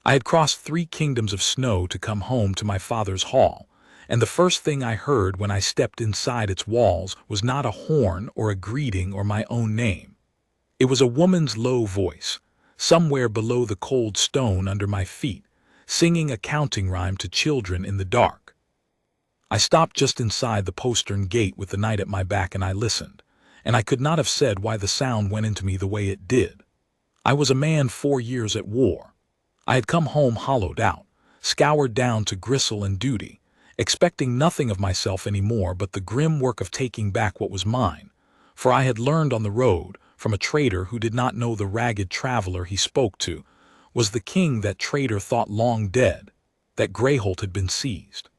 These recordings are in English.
I had crossed 3 kingdoms of snow to come home to my father's hall, and the first thing I heard when I stepped inside its walls was not a horn or a greeting or my own name. It was a woman's low voice, somewhere below the cold stone under my feet, singing a counting rhyme to children in the dark. I stopped just inside the postern gate with the night at my back and I listened, and I could not have said why the sound went into me the way it did. I was a man 4 years at war. I had come home hollowed out, scoured down to gristle and duty, expecting nothing of myself any more but the grim work of taking back what was mine, for I had learned on the road, from a traitor who did not know the ragged traveler he spoke to, was the king that traitor thought long dead, that Greyholt had been seized,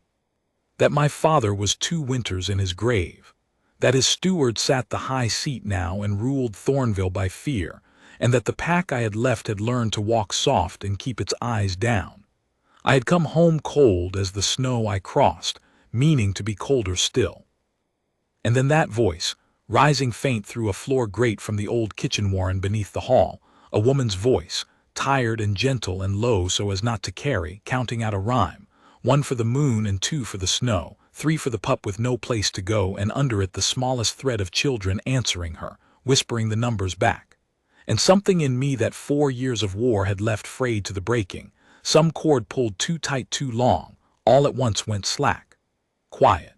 that my father was 2 winters in his grave, that his steward sat the high seat now and ruled Thornville by fear, and that the pack I had left had learned to walk soft and keep its eyes down. I had come home cold as the snow I crossed, meaning to be colder still. And then that voice, rising faint through a floor grate from the old kitchen warren beneath the hall, a woman's voice, tired and gentle and low so as not to carry, counting out a rhyme, 1 for the moon and 2 for the snow, 3 for the pup with no place to go, and under it the smallest thread of children answering her, whispering the numbers back. And something in me that 4 years of war had left frayed to the breaking, some cord pulled too tight too long, all at once went slack. Quiet.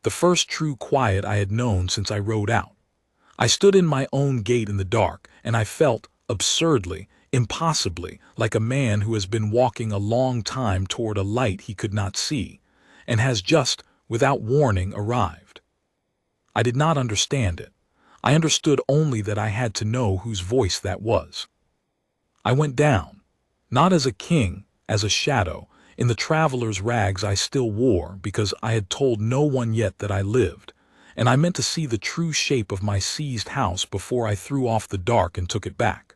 The first true quiet I had known since I rode out. I stood in my own gate in the dark, and I felt, absurdly, impossibly, like a man who has been walking a long time toward a light he could not see, and has just, without warning, arrived. I did not understand it. I understood only that I had to know whose voice that was. I went down, not as a king, as a shadow, in the traveler's rags I still wore because I had told no one yet that I lived, and I meant to see the true shape of my seized house before I threw off the dark and took it back.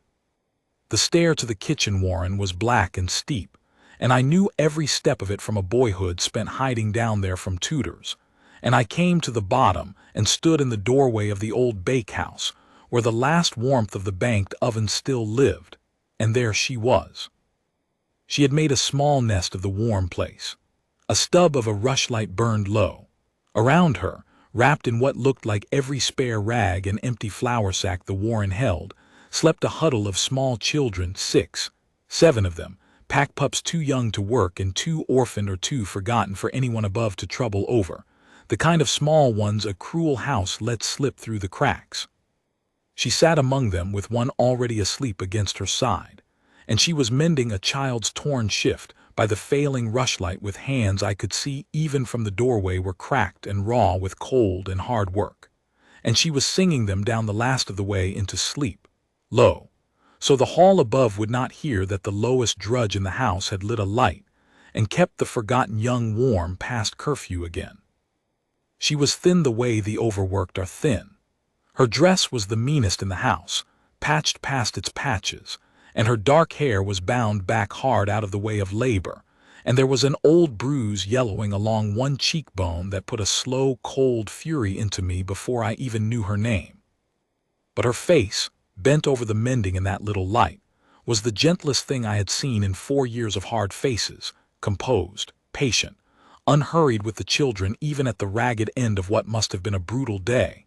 The stair to the kitchen warren was black and steep, and I knew every step of it from a boyhood spent hiding down there from tutors, and I came to the bottom and stood in the doorway of the old bakehouse, where the last warmth of the banked oven still lived, and there she was. She had made a small nest of the warm place. A stub of a rushlight burned low. Around her, wrapped in what looked like every spare rag and empty flour sack the warren held, slept a huddle of small children, 6, 7 of them, pack pups too young to work and 2 orphaned or 2 forgotten for anyone above to trouble over, the kind of small ones a cruel house lets slip through the cracks. She sat among them with one already asleep against her side, and she was mending a child's torn shift by the failing rushlight with hands I could see even from the doorway were cracked and raw with cold and hard work, and she was singing them down the last of the way into sleep, low, so the hall above would not hear that the lowest drudge in the house had lit a light and kept the forgotten young warm past curfew again. She was thin the way the overworked are thin. Her dress was the meanest in the house, patched past its patches, and her dark hair was bound back hard out of the way of labor, and there was an old bruise yellowing along one cheekbone that put a slow, cold fury into me before I even knew her name. But her face, bent over the mending in that little light, was the gentlest thing I had seen in 4 years of hard faces, composed, patient, unhurried with the children even at the ragged end of what must have been a brutal day.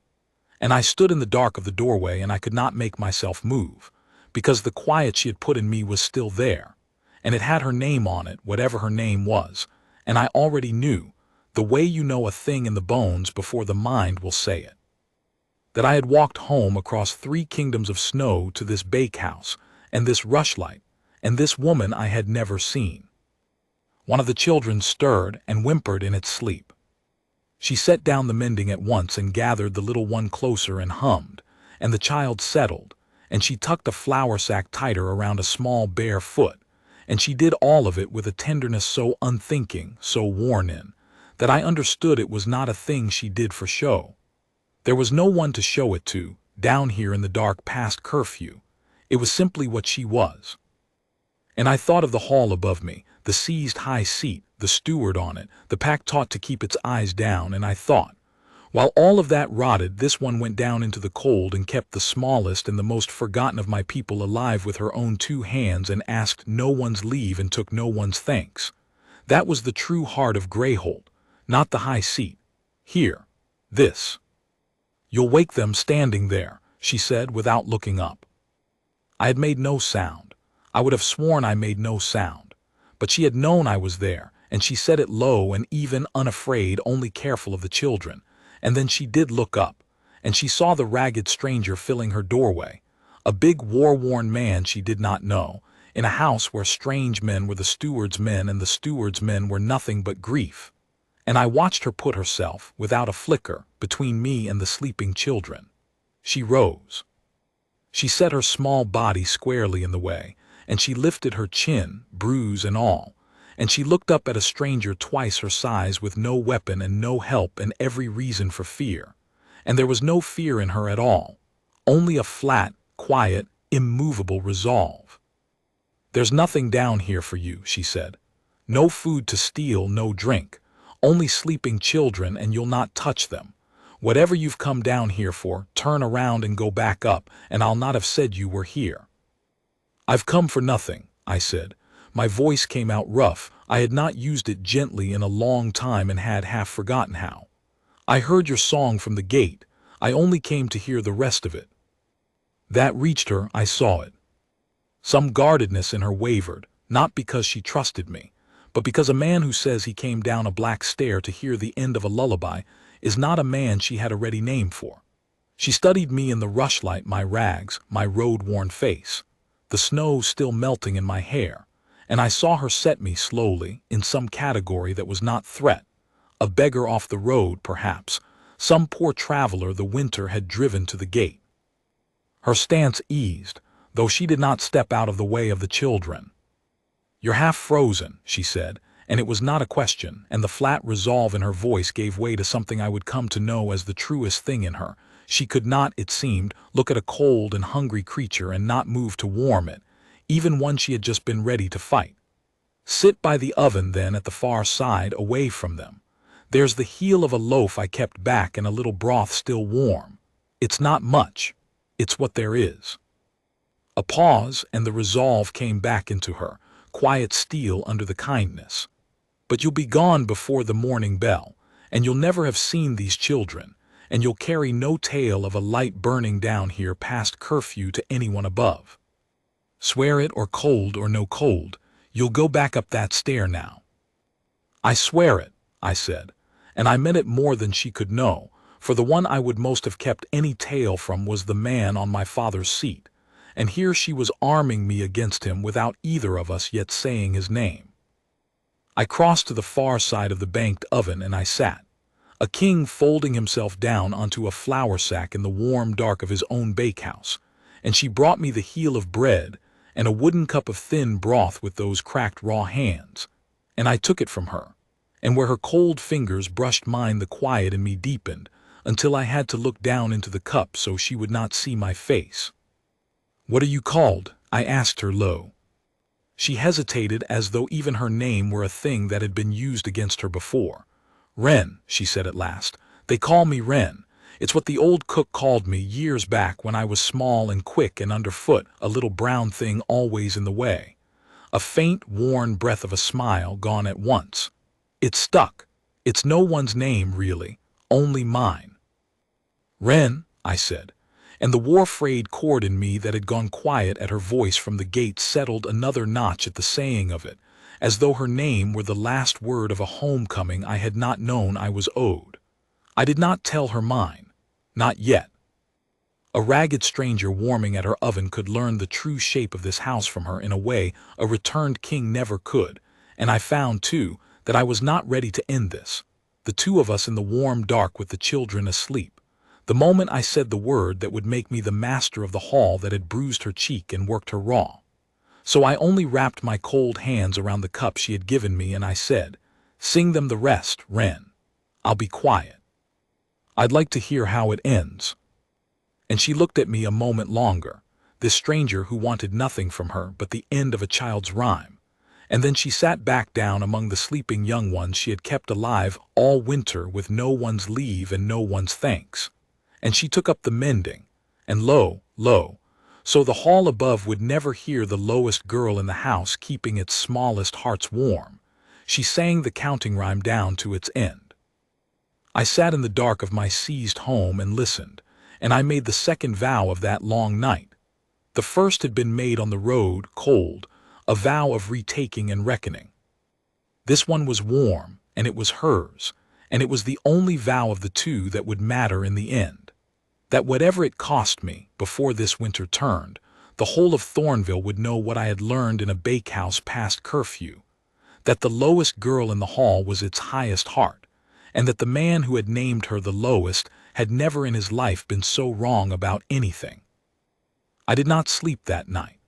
And I stood in the dark of the doorway and I could not make myself move, because the quiet she had put in me was still there, and it had her name on it, whatever her name was, and I already knew, the way you know a thing in the bones before the mind will say it, that I had walked home across 3 kingdoms of snow to this bakehouse, and this rushlight, and this woman I had never seen. One of the children stirred and whimpered in its sleep. She set down the mending at once and gathered the little one closer and hummed, and the child settled, and she tucked a flour sack tighter around a small bare foot, and she did all of it with a tenderness so unthinking, so worn in, that I understood it was not a thing she did for show. There was no one to show it to, down here in the dark past curfew. It was simply what she was. And I thought of the hall above me, the seized high seat, the steward on it, the pack taught to keep its eyes down, and I thought, While all of that rotted, this one went down into the cold and kept the smallest and the most forgotten of my people alive with her own 2 hands and asked no one's leave and took no one's thanks. That was the true heart of Greyholt, not the high seat. Here. This. You'll wake them standing there, she said without looking up. I had made no sound. I would have sworn I made no sound. But she had known I was there, and she said it low and even, unafraid, only careful of the children. And then she did look up, and she saw the ragged stranger filling her doorway, a big war-worn man she did not know, in a house where strange men were the steward's men and the steward's men were nothing but grief. And I watched her put herself, without a flicker, between me and the sleeping children. She rose. She set her small body squarely in the way, and she lifted her chin, bruise and all, and she looked up at a stranger twice her size with no weapon and no help and every reason for fear. And there was no fear in her at all, only a flat, quiet, immovable resolve. There's nothing down here for you, she said. No food to steal, no drink, only sleeping children, and you'll not touch them. Whatever you've come down here for, turn around and go back up, and I'll not have said you were here. I've come for nothing, I said. My voice came out rough. I had not used it gently in a long time and had half forgotten how. I heard your song from the gate. I only came to hear the rest of it. That reached her, I saw it. Some guardedness in her wavered, not because she trusted me, but because a man who says he came down a black stair to hear the end of a lullaby is not a man she had a ready name for. She studied me in the rushlight, my rags, my road-worn face, the snow still melting in my hair, and I saw her set me slowly in some category that was not threat, a beggar off the road perhaps, some poor traveler the winter had driven to the gate. Her stance eased, though she did not step out of the way of the children. You're half frozen, she said, and it was not a question, and the flat resolve in her voice gave way to something I would come to know as the truest thing in her. She could not, it seemed, look at a cold and hungry creature and not move to warm it, even one she had just been ready to fight. Sit by the oven then at the far side, away from them. There's the heel of a loaf I kept back and a little broth still warm. It's not much. It's what there is. A pause, and the resolve came back into her, quiet steel under the kindness. But you'll be gone before the morning bell, and you'll never have seen these children, and you'll carry no tale of a light burning down here past curfew to anyone above. Swear it, or cold or no cold, you'll go back up that stair now. I swear it, I said, and I meant it more than she could know, for the one I would most have kept any tale from was the man on my father's seat, and here she was arming me against him without either of us yet saying his name. I crossed to the far side of the banked oven and I sat, a king folding himself down onto a flour sack in the warm dark of his own bakehouse, and she brought me the heel of bread and a wooden cup of thin broth with those cracked raw hands, and I took it from her, and where her cold fingers brushed mine the quiet in me deepened, until I had to look down into the cup so she would not see my face. What are you called? I asked her low. She hesitated as though even her name were a thing that had been used against her before. Wren, she said at last. They call me Wren. It's what the old cook called me years back when I was small and quick and underfoot, a little brown thing always in the way. A faint, worn breath of a smile gone at once. It stuck. It's no one's name, really, only mine. Wren, I said, and the war-frayed chord in me that had gone quiet at her voice from the gate settled another notch at the saying of it, as though her name were the last word of a homecoming I had not known I was owed. I did not tell her mine. Not yet. A ragged stranger warming at her oven could learn the true shape of this house from her in a way a returned king never could, and I found, too, that I was not ready to end this, the two of us in the warm dark with the children asleep, the moment I said the word that would make me the master of the hall that had bruised her cheek and worked her raw. So I only wrapped my cold hands around the cup she had given me and I said, "Sing them the rest, Wren. I'll be quiet. I'd like to hear how it ends." And she looked at me a moment longer, this stranger who wanted nothing from her but the end of a child's rhyme, And then she sat back down among the sleeping young ones she had kept alive all winter with no one's leave and no one's thanks. And she took up the mending, and lo, so the hall above would never hear the lowest girl in the house keeping its smallest hearts warm. She sang the counting rhyme down to its end. I sat in the dark of my seized home and listened, and I made the second vow of that long night. The first had been made on the road, cold, a vow of retaking and reckoning. This one was warm, and it was hers, and it was the only vow of the two that would matter in the end. That whatever it cost me, before this winter turned, the whole of Thornville would know what I had learned in a bakehouse past curfew, that the lowest girl in the hall was its highest heart, and that the man who had named her the lowest had never in his life been so wrong about anything. I did not sleep that night.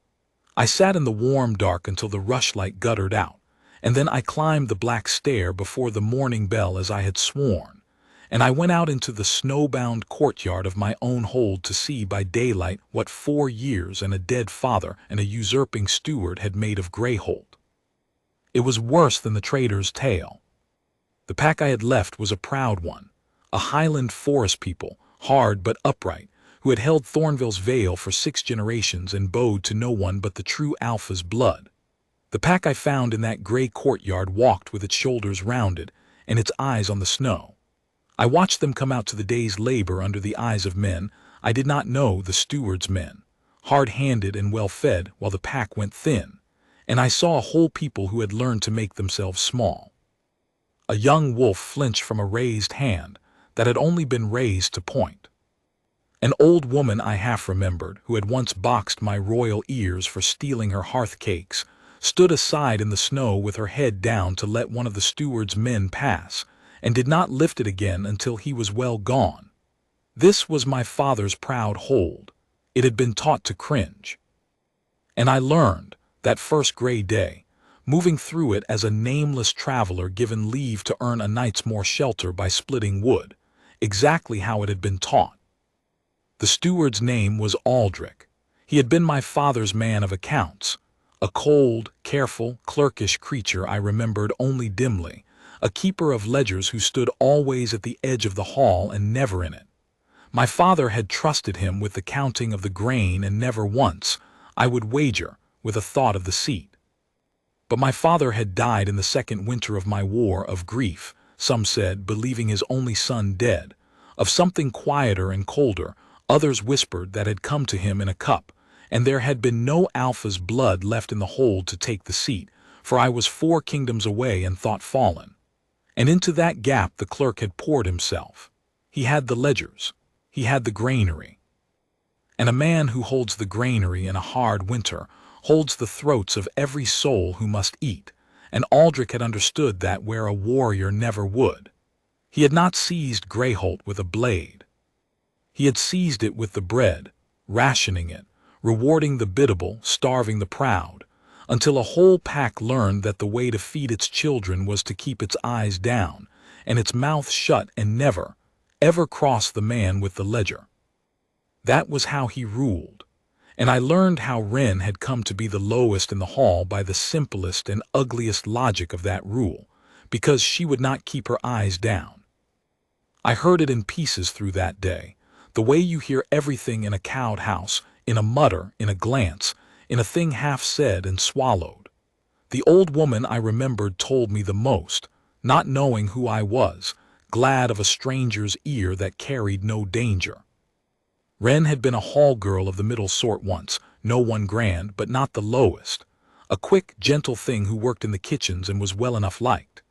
I sat in the warm dark until the rushlight guttered out, and then I climbed the black stair before the morning bell as I had sworn, and I went out into the snowbound courtyard of my own hold to see by daylight what 4 years and a dead father and a usurping steward had made of Greyholt. It was worse than the trader's tale. The pack I had left was a proud one, a Highland forest people, hard but upright, who had held Thornville's Vale for 6 generations and bowed to no one but the true Alpha's blood. The pack I found in that gray courtyard walked with its shoulders rounded and its eyes on the snow. I watched them come out to the day's labor under the eyes of men I did not know, the steward's men, hard-handed and well-fed while the pack went thin, and I saw a whole people who had learned to make themselves small. A young wolf flinched from a raised hand that had only been raised to point. An old woman I half remembered, who had once boxed my royal ears for stealing her hearth cakes, stood aside in the snow with her head down to let one of the steward's men pass, and did not lift it again until he was well gone. This was my father's proud hold. It had been taught to cringe. And I learned, that first gray day, moving through it as a nameless traveler given leave to earn a night's more shelter by splitting wood, exactly how it had been taught. The steward's name was Aldrich. He had been my father's man of accounts, a cold, careful, clerkish creature I remembered only dimly, a keeper of ledgers who stood always at the edge of the hall and never in it. My father had trusted him with the counting of the grain, and never once, I would wager, with a thought of the seat. But my father had died in the second winter of my war of grief, some said, believing his only son dead, of something quieter and colder. Others whispered that had come to him in a cup, and there had been no Alpha's blood left in the hold to take the seat, for I was 4 kingdoms away and thought fallen. And into that gap the clerk had poured himself. He had the ledgers. He had the granary. And a man who holds the granary in a hard winter holds the throats of every soul who must eat, and Aldrich had understood that where a warrior never would. He had not seized Greyholt with a blade. He had seized it with the bread, rationing it, rewarding the biddable, starving the proud, until a whole pack learned that the way to feed its children was to keep its eyes down and its mouth shut and never, ever cross the man with the ledger. That was how he ruled, and I learned how Wren had come to be the lowest in the hall by the simplest and ugliest logic of that rule, because she would not keep her eyes down. I heard it in pieces through that day, the way you hear everything in a cowed house, in a mutter, in a glance, in a thing half said and swallowed. The old woman I remembered told me the most, not knowing who I was, glad of a stranger's ear that carried no danger. Wren had been a hall girl of the middle sort once, no one grand, but not the lowest, a quick, gentle thing who worked in the kitchens and was well enough liked.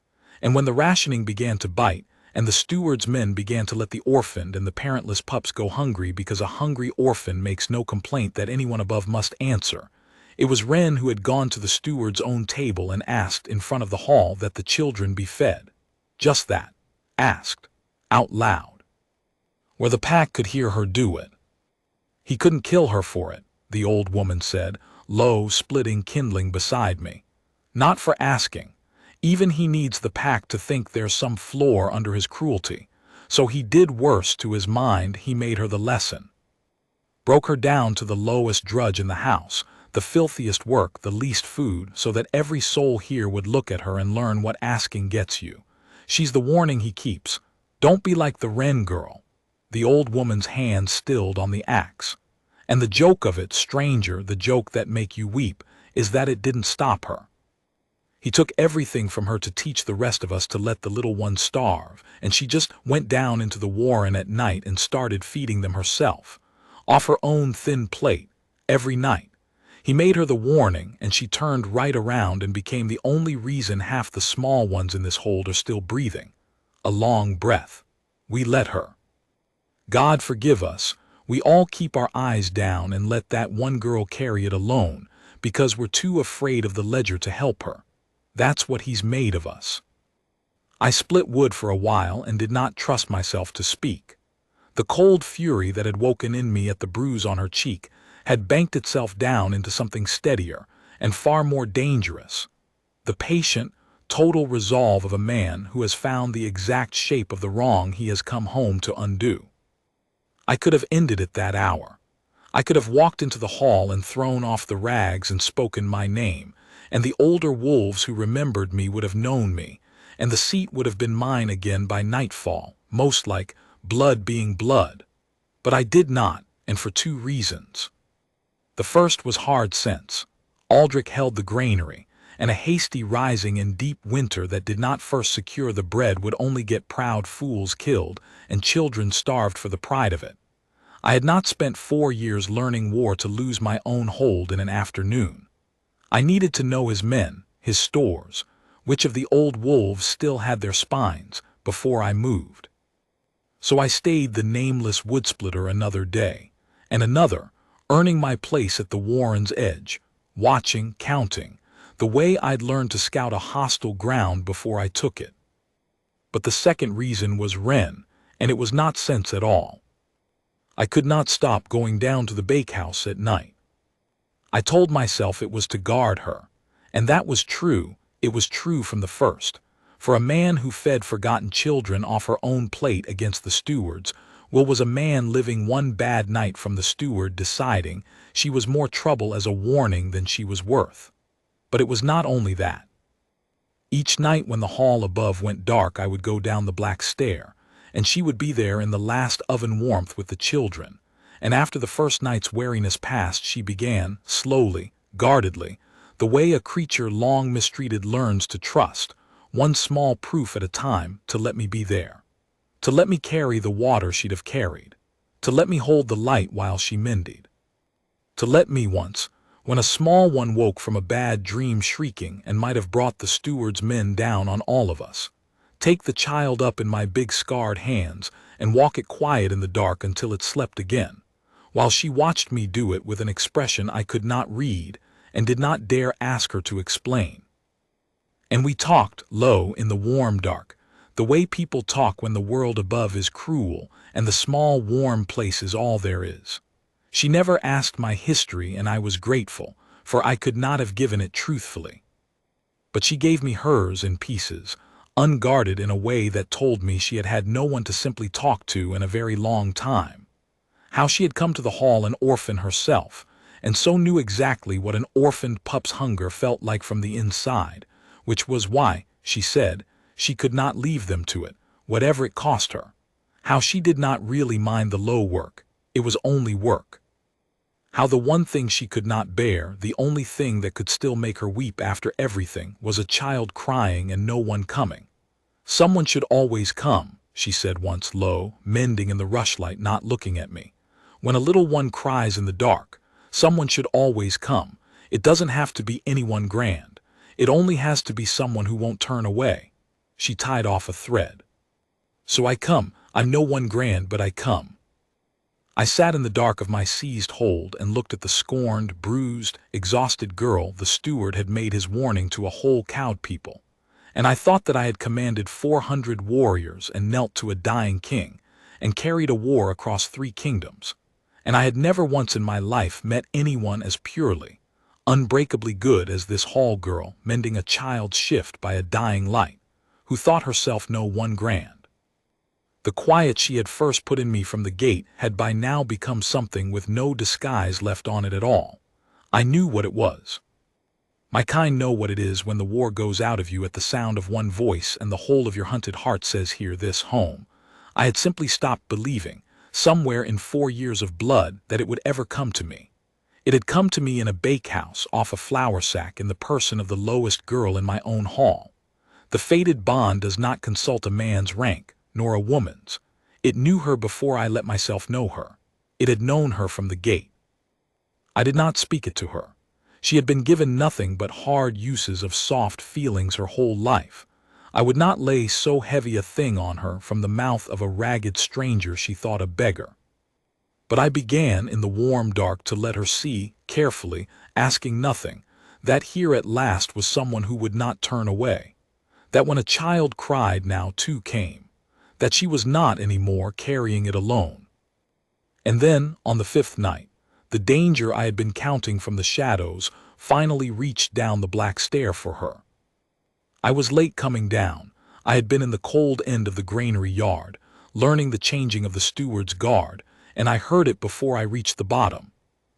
And when the rationing began to bite, and the steward's men began to let the orphaned and the parentless pups go hungry because a hungry orphan makes no complaint that anyone above must answer, it was Wren who had gone to the steward's own table and asked in front of the hall that the children be fed. Just that. Asked. Out loud. Where the pack could hear her do it. He couldn't kill her for it, the old woman said, low, splitting kindling beside me. Not for asking. Even he needs the pack to think there's some flaw under his cruelty. So he did worse to his mind, he made her the lesson. Broke her down to the lowest drudge in the house, the filthiest work, the least food, so that every soul here would look at her and learn what asking gets you. She's the warning he keeps. Don't be like the wren girl. The old woman's hand stilled on the axe. And the joke of it, stranger, the joke that make you weep, is that it didn't stop her. He took everything from her to teach the rest of us to let the little ones starve, and she just went down into the warren at night and started feeding them herself, off her own thin plate, every night. He made her the warning, and she turned right around and became the only reason half the small ones in this hold are still breathing. A long breath. We let her. God forgive us, we all keep our eyes down and let that one girl carry it alone, because we're too afraid of the ledger to help her. That's what he's made of us. I split wood for a while and did not trust myself to speak. The cold fury that had woken in me at the bruise on her cheek had banked itself down into something steadier and far more dangerous. The patient, total resolve of a man who has found the exact shape of the wrong he has come home to undo. I could have ended it that hour. I could have walked into the hall and thrown off the rags and spoken my name, and the older wolves who remembered me would have known me, and the seat would have been mine again by nightfall, most like blood being blood. But I did not, and for two reasons. The first was hard sense. Aldrich held the granary, and a hasty rising in deep winter that did not first secure the bread would only get proud fools killed and children starved for the pride of it. I had not spent 4 years learning war to lose my own hold in an afternoon. I needed to know his men, his stores, which of the old wolves still had their spines, before I moved. So I stayed the nameless woodsplitter another day, and another, earning my place at the warren's edge, watching, counting, the way I'd learned to scout a hostile ground before I took it. But the second reason was Wren, and it was not sense at all. I could not stop going down to the bakehouse at night. I told myself it was to guard her, and that was true. It was true from the first, for a man who fed forgotten children off her own plate against the steward's, was a man living one bad night from the steward deciding she was more trouble as a warning than she was worth. But it was not only that. Each night when the hall above went dark I would go down the black stair, and she would be there in the last oven warmth with the children, and after the first night's wariness passed she began, slowly, guardedly, the way a creature long mistreated learns to trust, one small proof at a time, to let me be there. To let me carry the water she'd have carried. To let me hold the light while she mended. To let me once, when a small one woke from a bad dream shrieking and might have brought the steward's men down on all of us, take the child up in my big scarred hands and walk it quiet in the dark until it slept again, while she watched me do it with an expression I could not read and did not dare ask her to explain. And we talked, low, in the warm dark, the way people talk when the world above is cruel and the small warm place is all there is. She never asked my history, and I was grateful, for I could not have given it truthfully. But she gave me hers in pieces, unguarded in a way that told me she had had no one to simply talk to in a very long time. How she had come to the hall an orphan herself, and so knew exactly what an orphaned pup's hunger felt like from the inside, which was why, she said, she could not leave them to it, whatever it cost her. How she did not really mind the low work, it was only work. How the one thing she could not bear, the only thing that could still make her weep after everything, was a child crying and no one coming. Someone should always come, she said once low, mending in the rushlight, not looking at me. When a little one cries in the dark, someone should always come. It doesn't have to be anyone grand. It only has to be someone who won't turn away. She tied off a thread. So I come. I'm no one grand, but I come. I sat in the dark of my seized hold and looked at the scorned, bruised, exhausted girl the steward had made his warning to a whole cowed people. And I thought that I had commanded 400 warriors and knelt to a dying king, and carried a war across 3 kingdoms. And I had never once in my life met anyone as purely, unbreakably good as this hall girl mending a child's shift by a dying light, who thought herself no one grand. The quiet she had first put in me from the gate had by now become something with no disguise left on it at all. I knew what it was. My kind know what it is when the war goes out of you at the sound of one voice and the whole of your hunted heart says here this home. I had simply stopped believing, somewhere in 4 years of blood, that it would ever come to me. It had come to me in a bakehouse off a flour sack in the person of the lowest girl in my own hall. The fated bond does not consult a man's rank, nor a woman's. It knew her before I let myself know her. It had known her from the gate. I did not speak it to her. She had been given nothing but hard uses of soft feelings her whole life. I would not lay so heavy a thing on her from the mouth of a ragged stranger she thought a beggar. But I began in the warm dark to let her see, carefully, asking nothing, that here at last was someone who would not turn away. That when a child cried now too came. That she was not any more carrying it alone. And then, on the 5th night, the danger I had been counting from the shadows finally reached down the black stair for her. I was late coming down. I had been in the cold end of the granary yard, learning the changing of the steward's guard, and I heard it before I reached the bottom.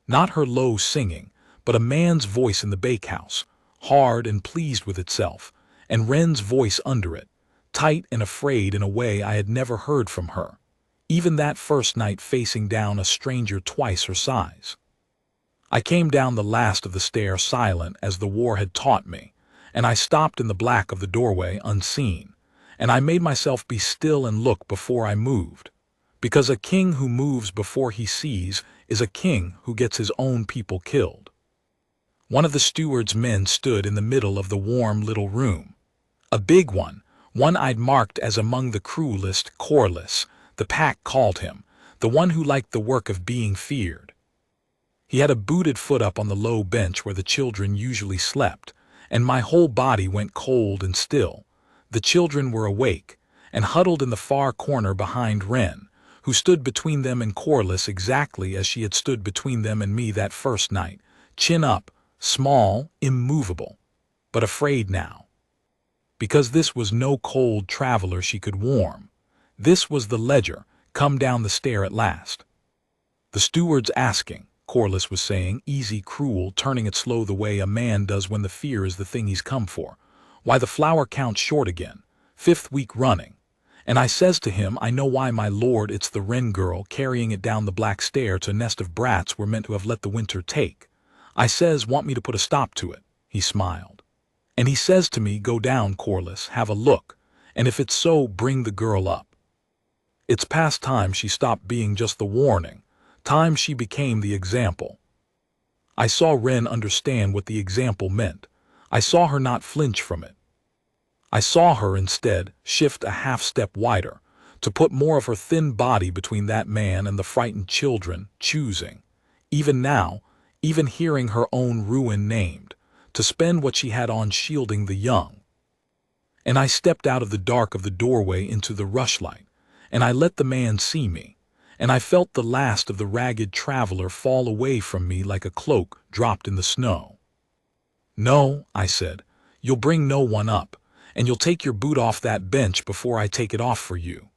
Not her low singing, but a man's voice in the bakehouse, hard and pleased with itself, and Wren's voice under it, tight and afraid in a way I had never heard from her, even that first night facing down a stranger twice her size. I came down the last of the stair silent as the war had taught me, and I stopped in the black of the doorway unseen, and I made myself be still and look before I moved, because a king who moves before he sees is a king who gets his own people killed. One of the steward's men stood in the middle of the warm little room. A big one I'd marked as among the cruelest, coreless, the pack called him, the one who liked the work of being feared. He had a booted foot up on the low bench where the children usually slept, and my whole body went cold and still. The children were awake, and huddled in the far corner behind Wren, who stood between them and Corliss exactly as she had stood between them and me that first night, chin up, small, immovable, but afraid now. Because this was no cold traveler she could warm. This was the ledger, come down the stair at last. The steward's asking, Corliss was saying, easy cruel, turning it slow the way a man does when the fear is the thing he's come for. Why the flour counts short again, 5th week running. And I says to him, I know why, my lord, it's the Wren girl carrying it down the black stair to a nest of brats we're meant to have let the winter take. I says, want me to put a stop to it. He smiled. And he says to me, go down, Corliss, have a look, and if it's so, bring the girl up. It's past time she stopped being just the warning, time she became the example. I saw Wren understand what the example meant. I saw her not flinch from it. I saw her, instead, shift a half-step wider, to put more of her thin body between that man and the frightened children, choosing, even now, even hearing her own ruin named, to spend what she had on shielding the young. And I stepped out of the dark of the doorway into the rushlight, and I let the man see me, and I felt the last of the ragged traveler fall away from me like a cloak dropped in the snow. No, I said, you'll bring no one up, and you'll take your boot off that bench before I take it off for you.